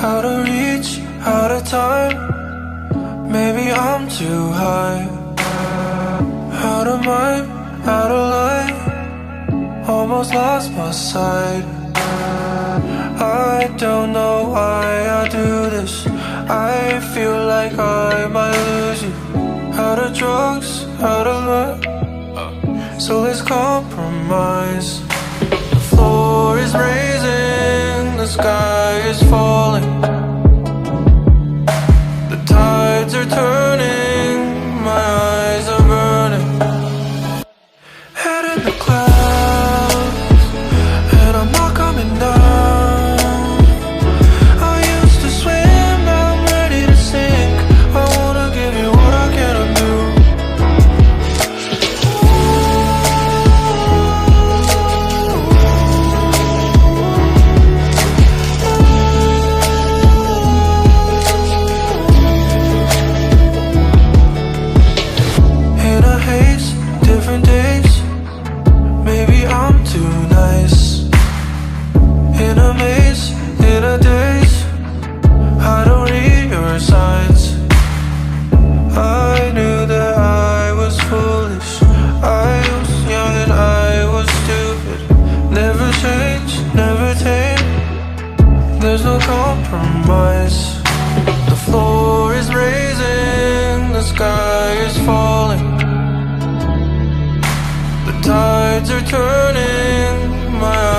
out of reach, out of time. Maybe I'm too high, out of mind, out of line. Almost lost my sight. I don't know why I do this. I feel like I might lose you. Out of drugs, out of luck. So let's compromise. The floor is raising, the sky is falling. The tides are turning, my eyes are burning. Head in the clouds, and I'm not coming down. I used to swim, now I'm ready to sink. I wanna give you what I can't undo. In a haze, different days. Maybe I'm too nice. In a maze, in a daze. I don't read your signs. I knew that I was foolish. I was young and I was stupid. Never change, never tame. There's no compromise. The floor is raising, the sky is falling. The tides are turning, my